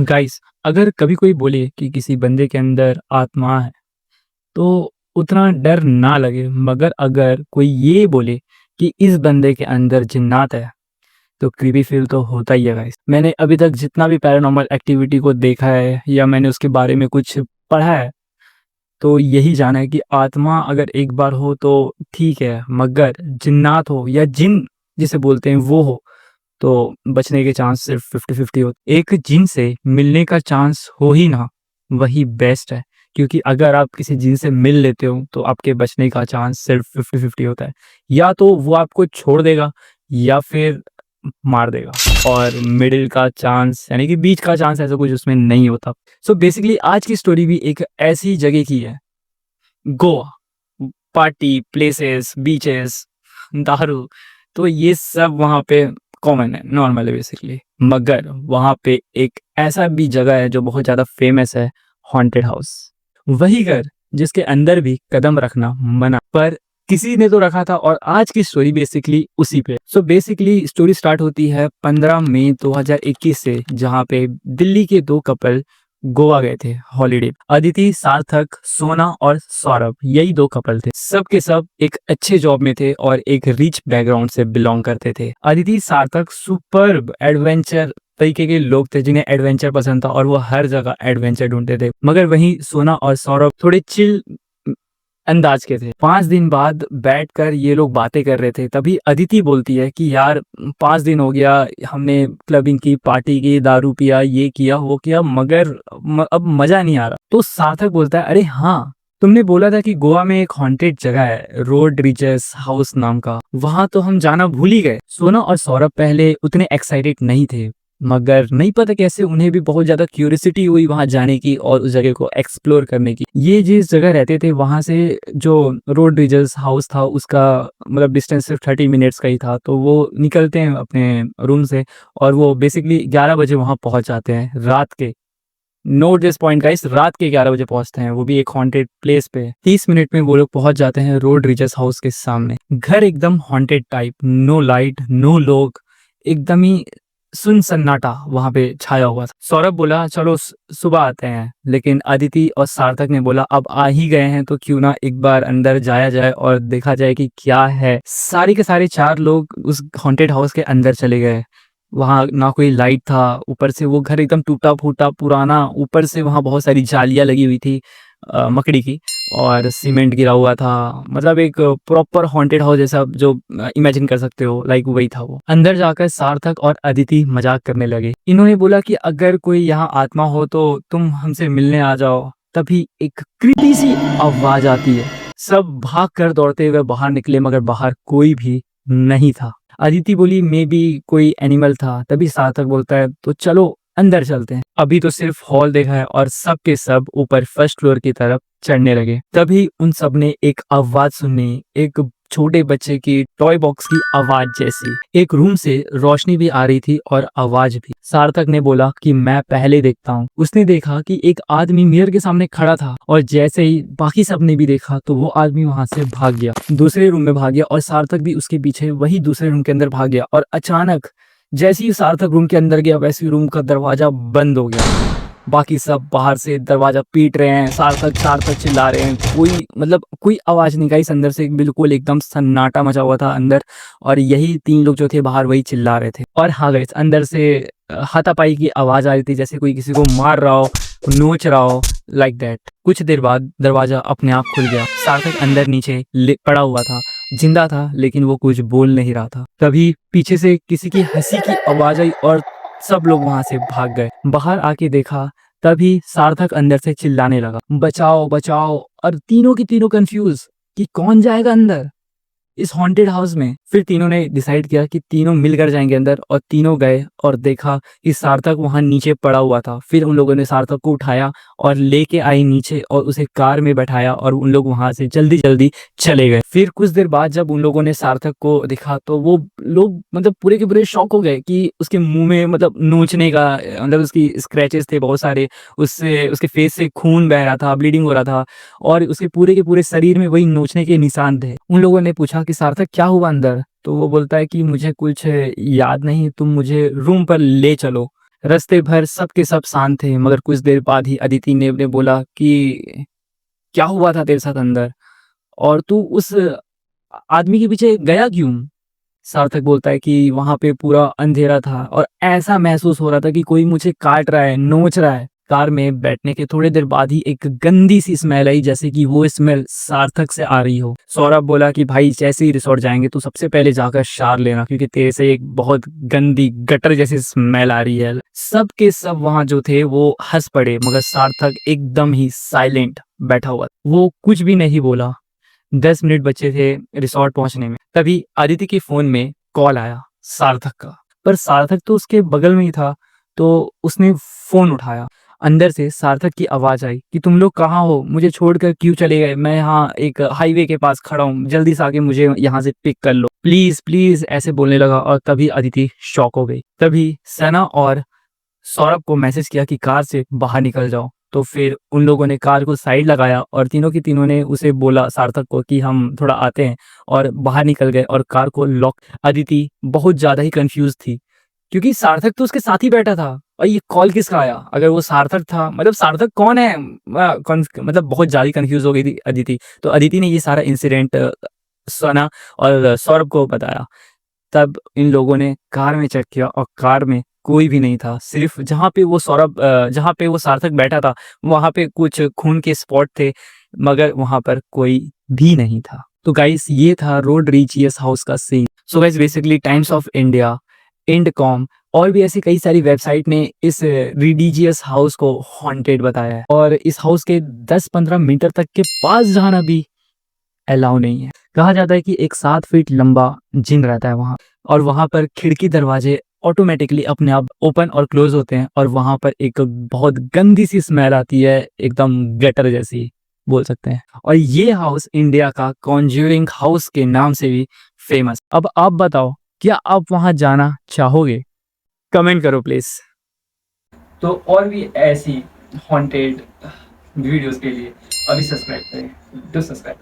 Guys, अगर कभी कोई बोले कि किसी बंदे के अंदर आत्मा है तो उतना डर ना लगे, मगर अगर कोई ये बोले कि इस बंदे के अंदर जिन्नात है तो क्रीपी फील तो होता ही है गाइस। मैंने अभी तक जितना भी पैरानॉर्मल एक्टिविटी को देखा है या मैंने उसके बारे में कुछ पढ़ा है, तो यही जाना है कि आत्मा अगर एक बार हो तो ठीक है, मगर जिन्नात हो या जिन जिसे बोलते हैं वो हो तो बचने के चांस सिर्फ 50-50 होते। एक जिन से मिलने का चांस हो ही ना, वही बेस्ट है, क्योंकि अगर आप किसी जिन से मिल लेते हो तो आपके बचने का चांस सिर्फ 50-50 होता है। या तो वो आपको छोड़ देगा या फिर मार देगा, और मिडिल का चांस यानी कि बीच का चांस ऐसा कुछ उसमें नहीं होता। सो बेसिकली आज की स्टोरी भी एक ऐसी जगह की है, गोवा। पार्टी प्लेसेस, बीचेस, दारू, तो ये सब वहाँ पे कॉमन है, नॉर्मल है बेसिकली। मगर वहाँ पे एक ऐसा भी जगह है जो बहुत ज़्यादा फेमस है, हॉन्टेड हाउस। वही घर जिसके अंदर भी कदम रखना मना, पर किसी ने तो रखा था, और आज की स्टोरी बेसिकली उसी पे। सो बेसिकली स्टोरी स्टार्ट होती है 15 मई 2021 से, जहाँ पे दिल्ली के दो कपल गोवा गए थे हॉलीडे। अदिति, सार्थक, सोना और सौरभ, यही दो कपल थे। सब के सब एक अच्छे जॉब में थे और एक रिच बैकग्राउंड से बिलोंग करते थे। अदिति सार्थक सुपर्ब एडवेंचर तरीके के लोग थे जिन्हें एडवेंचर पसंद था और वो हर जगह एडवेंचर ढूंढते थे। मगर वहीं सोना और सौरभ थोड़े चिल अंदाज के थे। 5 दिन बाद बैठकर ये लोग बातें कर रहे थे, तभी अदिति बोलती है कि यार 5 दिन हो गया, हमने क्लबिंग की, पार्टी की, दारू पिया, ये किया वो किया, मगर अब मजा नहीं आ रहा। तो सार्थक बोलता है, अरे हाँ, तुमने बोला था कि गोवा में एक हॉन्टेड जगह है, रोड रिजेस हाउस नाम का, वहां तो हम जाना भूल ही गए। सोना और सौरभ पहले उतने एक्साइटेड नहीं थे, मगर नहीं पता कैसे उन्हें भी बहुत ज्यादा क्यूरियोसिटी हुई वहां जाने की और उस जगह को एक्सप्लोर करने की। ये जिस जगह रहते थे वहां से जो रोड रिजल्स हाउस था उसका मतलब डिस्टेंस सिर्फ 30 मिनट्स का ही था। तो वो निकलते हैं अपने रूम से और वो बेसिकली 11 बजे वहां पहुंच जाते हैं रात के। नोट दिस पॉइंट गाइस, रात के 11 बजे पहुंचते हैं, वो भी एक हॉन्टेड प्लेस पे। 30 मिनट में वो लोग पहुंच जाते हैं रोड रिजस हाउस के सामने। घर एकदम haunted type, no light, no लोग, एकदम ही सुन सन्नाटा वहां पे छाया हुआ था। सौरभ बोला चलो सुबह आते हैं, लेकिन अदिति और सार्थक ने बोला अब आ ही गए हैं तो क्यों ना एक बार अंदर जाया जाए और देखा जाए कि क्या है। सारे के सारे 4 लोग उस हॉन्टेड हाउस के अंदर चले गए। वहां ना कोई लाइट था, ऊपर से वो घर एकदम टूटा फूटा पुराना, ऊपर से वहां बहुत सारी जालियां लगी हुई थी मकड़ी की, और सीमेंट गिरा हुआ था। मतलब एक प्रॉपर हॉन्टेड हाउस जैसा जो इमेजिन कर सकते हो, लाइक वही था वो। अंदर जाकर सार्थक और अदिति मजाक करने लगे। इन्होंने बोला कि अगर कोई यहाँ आत्मा हो तो तुम हमसे मिलने आ जाओ। तभी एक क्रीपी सी आवाज आती है। सब भाग कर दौड़ते हुए बाहर निकले, मगर बाहर कोई भी नहीं था। अदिति बोली मे बी कोई एनिमल था। तभी सार्थक बोलता है तो चलो अंदर चलते हैं। अभी तो सिर्फ हॉल देखा है, और सब के सब ऊपर फर्स्ट फ्लोर की तरफ चढ़ने लगे। तभी उन सब ने एक आवाज सुनी, एक छोटे बच्चे की टॉय बॉक्स की आवाज जैसी। एक रूम से रोशनी भी आ रही थी और आवाज भी। सार्थक ने बोला कि मैं पहले देखता हूँ। उसने देखा कि एक आदमी मिरर के सामने खड़ा था, और जैसे ही बाकी सब ने भी देखा तो वो आदमी वहां से भाग गया, दूसरे रूम में भाग गया, और सार्थक भी उसके पीछे वही दूसरे रूम के अंदर भाग गया। और अचानक जैसे ही सार्थक रूम के अंदर गया, वैसे ही रूम का दरवाजा बंद हो गया। बाकी सब बाहर से दरवाजा पीट रहे हैं, सार्थक सार्थक चिल्ला रहे हैं, कोई मतलब कोई आवाज नहीं। गाइस अंदर से बिल्कुल एकदम सन्नाटा मचा हुआ था अंदर, और यही 3 लोग जो थे बाहर वही चिल्ला रहे थे। और हाँ गाइस, अंदर से हाथापाई की आवाज आ रही थी, जैसे कोई किसी को मार रहा हो, नोच रहा हो, लाइक दैट। कुछ देर बाद दरवाजा अपने आप खुल गया। सार्थक अंदर नीचे पड़ा हुआ था, जिंदा था, लेकिन वो कुछ बोल नहीं रहा था। तभी पीछे से किसी की हंसी की आवाज आई और सब लोग वहां से भाग गए। बाहर आके देखा, तभी सार्थक अंदर से चिल्लाने लगा बचाओ बचाओ, और तीनों की तीनों कंफ्यूज कि कौन जाएगा अंदर इस हॉन्टेड हाउस में। फिर तीनों ने डिसाइड किया कि तीनों मिलकर जाएंगे अंदर, और तीनों गए और देखा कि सार्थक वहां नीचे पड़ा हुआ था। फिर उन लोगों ने सार्थक को उठाया और लेके आई नीचे और उसे कार में बैठाया, और उन लोग वहां से जल्दी जल्दी चले गए। फिर कुछ देर बाद जब उन लोगों ने सार्थक को देखा तो वो लोग मतलब पूरे के पूरे शॉक हो गए कि उसके मुंह में मतलब नोचने का मतलब उसकी स्क्रैचेस थे बहुत सारे, उससे उसके फेस से खून बह रहा था, ब्लीडिंग हो रहा था, और उसके पूरे के पूरे शरीर में वही नोचने के निशान थे। उन लोगों ने पूछा कि सार्थक क्या हुआ अंदर, तो वो बोलता है कि मुझे कुछ याद नहीं, तुम मुझे रूम पर ले चलो। रास्ते भर सब के सब शांत थे, मगर कुछ देर बाद ही अदिति ने बोला कि क्या हुआ था तेरे साथ अंदर? और तू उस आदमी के पीछे गया क्यों? सार्थक बोलता है कि वहाँ पे पूरा अंधेरा था और ऐसा महसूस हो रहा था कि कोई मुझे काट रहा है, नोच रहा है। कार में बैठने के थोड़ी देर बाद ही एक गंदी सी स्मेल आई, जैसे कि वो स्मेल सार्थक से आ रही हो। सौरभ बोला कि भाई जैसे ही रिसोर्ट जाएंगे तो सबसे पहले जाकर शावर लेना, क्योंकि तेरे से एक बहुत गंदी गटर जैसी स्मेल आ रही है। सब के सब वहां जो थे वो हंस पड़े, मगर सार्थक एकदम ही साइलेंट बैठा हुआ, वो कुछ भी नहीं बोला। 10 मिनट बचे थे रिसॉर्ट पहुंचने में, तभी अदिति के फोन में कॉल आया सार्थक का। पर सार्थक तो उसके बगल में ही था, तो उसने फोन उठाया। अंदर से सार्थक की आवाज आई कि तुम लोग कहाँ हो, मुझे छोड़कर क्यों चले गए? मैं यहाँ एक हाईवे के पास खड़ा हूँ, जल्दी से आके मुझे यहाँ से पिक कर लो प्लीज प्लीज, ऐसे बोलने लगा। और तभी अदिति शॉक हो गई। तभी सना और सौरभ को मैसेज किया कि कार से बाहर निकल जाओ। तो फिर उन लोगों ने कार को साइड लगाया और तीनों की तीनों ने उसे बोला, सार्थक को, कि हम थोड़ा आते हैं, और बाहर निकल गए और कार को लॉक। अदिति बहुत ज्यादा ही कंफ्यूज थी, क्योंकि सार्थक तो उसके साथ ही बैठा था और ये कॉल किसका आया? अगर वो सार्थक था, मतलब सार्थक कौन है? मतलब बहुत ज्यादा कंफ्यूज हो गई थी अदिति। तो अदिति ने ये सारा इंसिडेंट सना और सौरभ को बताया। तब इन लोगों ने कार में चेक किया और कार में कोई भी नहीं था। सिर्फ जहाँ पे वो सार्थक बैठा था, वहाँ पे कुछ खून के स्पॉट थे, मगर वहाँ पर कोई भी नहीं था। तो गाइस, ये था रोड्रिजियस हाउस का scene. So guys, basically Times of India, इंडकॉम और भी ऐसी कई सारी वेबसाइट ने इस रिलीजियस हाउस को हॉन्टेड बताया है, और इस हाउस के 10-15 मीटर तक के पास जाना भी अलाउ नहीं है। कहा जाता है कि एक 7 फीट लंबा जिन रहता है वहाँ, और वहाँ पर खिड़की दरवाजे ऑटोमेटिकली अपने आप ओपन और क्लोज होते हैं, और वहाँ पर एक बहुत गंदी सी स्मेल आती है, एकदम गटर जैसी बोल सकते हैं। और ये हाउस इंडिया का कॉन्ज्यूरिंग हाउस के नाम से भी फेमस। अब आप बताओ, क्या आप वहाँ जाना चाहोगे? कमेंट करो प्लीज। तो और भी ऐसी हॉन्टेड वीडियोस के लिए अभी सब्सक्राइब करें, डू सब्सक्राइब।